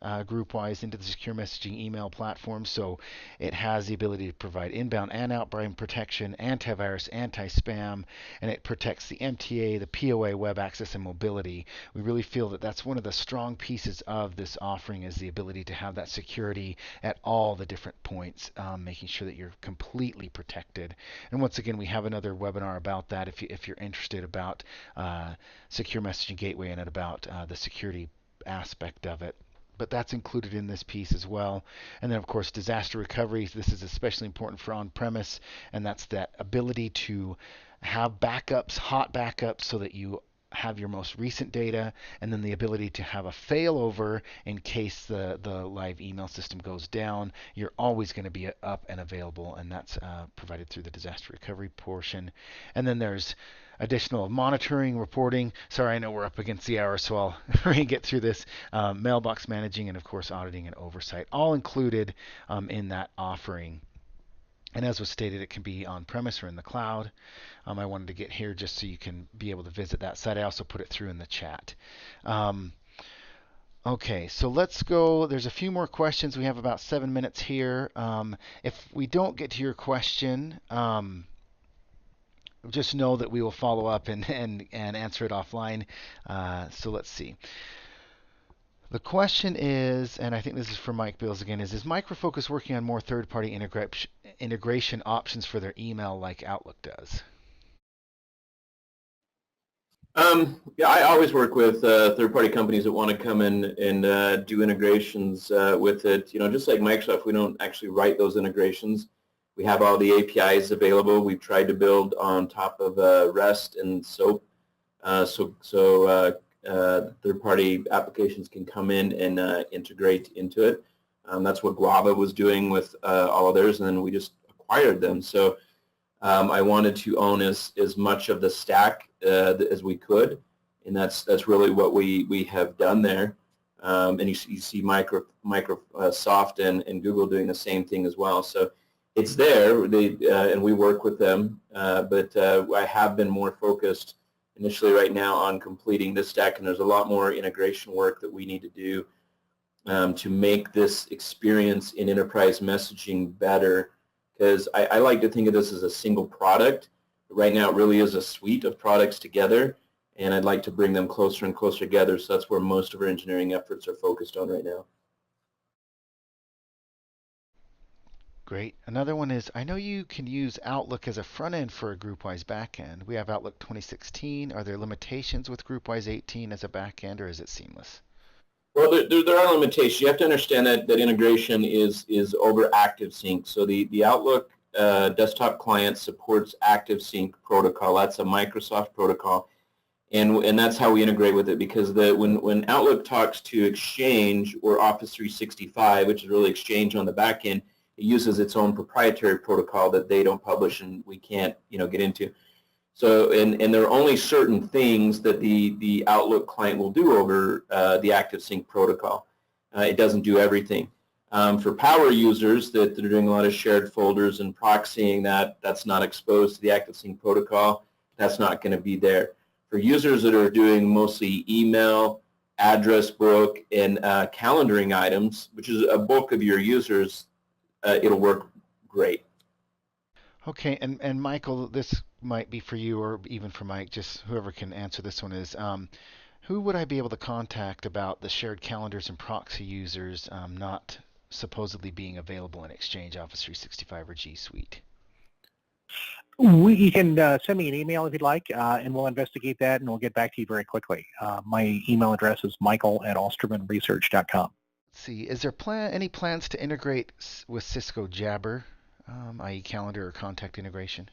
Groupwise, into the secure messaging email platform, so it has the ability to provide inbound and outbound protection, antivirus, anti-spam, and it protects the MTA, the POA, web access, and mobility. We really feel that that's one of the strong pieces of this offering, is the ability to have that security at all the different points, making sure that you're completely protected. And once again, we have another webinar about that if you're interested, about Secure Messaging Gateway and about the security aspect of it. But that's included in this piece as well. And then, of course, disaster recovery. This is especially important for on-premise, and that's that ability to have backups, hot backups, so that you have your most recent data, and then the ability to have a failover in case the live email system goes down. You're always going to be up and available, and that's provided through the disaster recovery portion. And then there's additional monitoring, reporting. Sorry, I know we're up against the hour, so I'll hurry and get through this. Mailbox managing, and of course auditing and oversight, all included in that offering. And as was stated, it can be on-premise or in the cloud. I wanted to get here just so you can be able to visit that site. I also put it through in the chat. Okay, so let's go. There's a few more questions. We have about 7 minutes here. If we don't get to your question, just know that we will follow up and answer it offline. So let's see. The question is, and I think this is for Mike Bills again, is Microfocus working on more third-party integration options for their email like Outlook does? Yeah, I always work with third-party companies that want to come in and do integrations with it. You know, just like Microsoft, we don't actually write those integrations. We have all the APIs available. We've tried to build on top of REST and SOAP, third-party applications can come in and integrate into it. That's what Guava was doing with all of theirs, and then we just acquired them. So I wanted to own as much of the stack as we could, and that's really what we have done there. And you see Microsoft and Google doing the same thing as well. So it's there, and we work with them, but I have been more focused initially right now on completing this stack, and there's a lot more integration work that we need to do to make this experience in enterprise messaging better, because I like to think of this as a single product. Right now it really is a suite of products together, and I'd like to bring them closer and closer together, so that's where most of our engineering efforts are focused on right now. Great. Another one is, I know you can use Outlook as a front end for a Groupwise backend. We have Outlook 2016. Are there limitations with Groupwise 18 as a backend, or is it seamless? Well, there are limitations. You have to understand that integration is over ActiveSync. So the Outlook desktop client supports ActiveSync protocol. That's a Microsoft protocol, and that's how we integrate with it. Because when Outlook talks to Exchange or Office 365, which is really Exchange on the back end, it uses its own proprietary protocol that they don't publish and we can't get into. So and there are only certain things that the Outlook client will do over the ActiveSync protocol. It doesn't do everything. For power users that are doing a lot of shared folders and proxying, that's not exposed to the ActiveSync protocol. That's not going to be there. For users that are doing mostly email, address book, and calendaring items, which is a bulk of your users, it'll work great. Okay, and Michael, this might be for you or even for Mike, just whoever can answer this one is, who would I be able to contact about the shared calendars and proxy users not supposedly being available in Exchange, Office 365, or G Suite? You can send me an email if you'd like, and we'll investigate that, and we'll get back to you very quickly. My email address is michael@ostermanresearch.com. Let's see, is there any plans to integrate with Cisco Jabber, i.e. calendar or contact integration?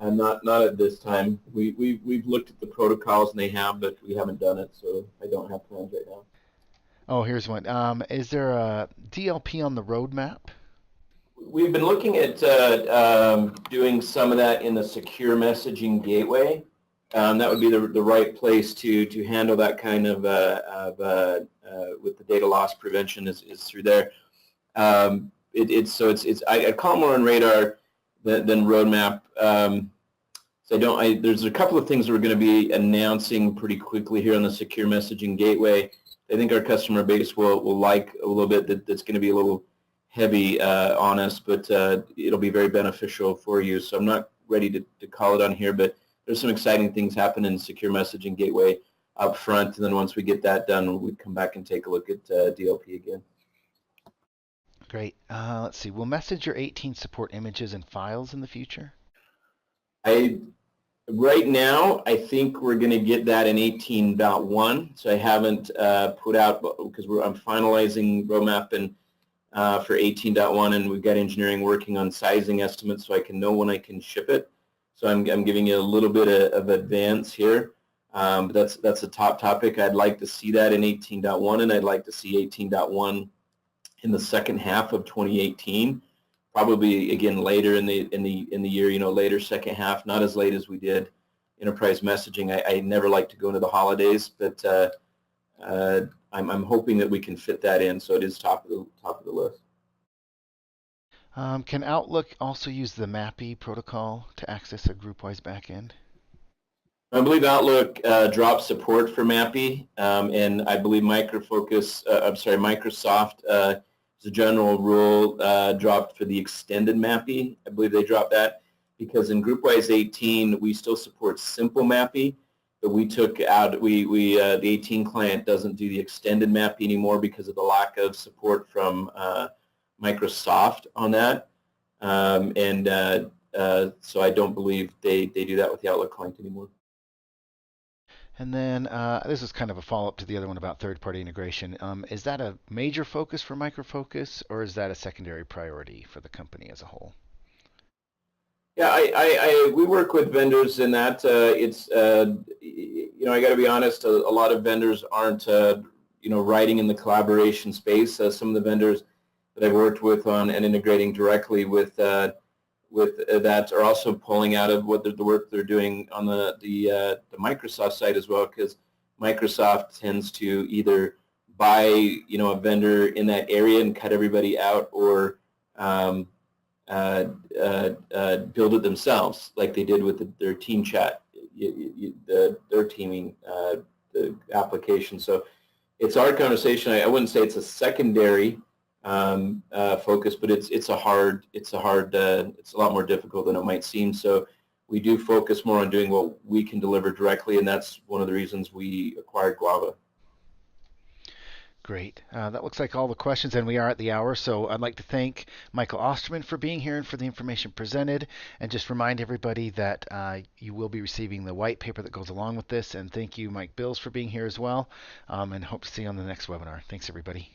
Not at this time. We've looked at the protocols and they have, but we haven't done it, so I don't have plans right now. Oh, here's one. Is there a DLP on the roadmap? We've been looking at doing some of that in the secure messaging gateway. That would be the right place to handle that kind of with the data loss prevention is through there. I call more on radar than roadmap. There's a couple of things that we're going to be announcing pretty quickly here on the secure messaging gateway. I think our customer base will like a little bit. That's going to be a little heavy on us, but it'll be very beneficial for you. So I'm not ready to call it on here, but there's some exciting things happening in the secure messaging gateway up front, and then once we get that done, we come back and take a look at DLP again. Great. Let's see. Will Messenger 18 support images and files in the future? Right now, I think we're going to get that in 18.1. So I haven't put out, because I'm finalizing roadmap and for 18.1, and we've got engineering working on sizing estimates so I can know when I can ship it. So I'm giving you a little bit of advance here. But that's a top topic. I'd like to see that in 18.1, and I'd like to see 18.1 in the second half of 2018. Probably again later in the year, later second half, not as late as we did enterprise messaging. I never like to go into the holidays, but I'm hoping that we can fit that in, so it is top of the list. Can Outlook also use the Mappy protocol to access a Groupwise backend? I believe Outlook dropped support for Mappy, and I believe Microsoft, as a general rule, dropped for the extended Mappy. I believe they dropped that because in Groupwise 18 we still support simple Mappy, but we took out the 18 client doesn't do the extended Mappy anymore because of the lack of support from Microsoft on that, so I don't believe they do that with the Outlook client anymore. And then this is kind of a follow-up to the other one about third-party integration. Is that a major focus for Microfocus, or is that a secondary priority for the company as a whole? Yeah, we work with vendors in that. I got to be honest. A lot of vendors aren't writing in the collaboration space. Some of the vendors that I've worked with on and integrating directly with that are also pulling out of the work they're doing on the Microsoft side as well, because Microsoft tends to either buy a vendor in that area and cut everybody out, or build it themselves, like they did with their team chat, their teaming the application. So it's our conversation. I wouldn't say it's a secondary focus, but it's a lot more difficult than it might seem. So we do focus more on doing what we can deliver directly, and that's one of the reasons we acquired Guava. Great. That looks like all the questions, and we are at the hour. So I'd like to thank Michael Osterman for being here and for the information presented, and just remind everybody that you will be receiving the white paper that goes along with this. And thank you, Mike Bills, for being here as well, and hope to see you on the next webinar. Thanks, everybody.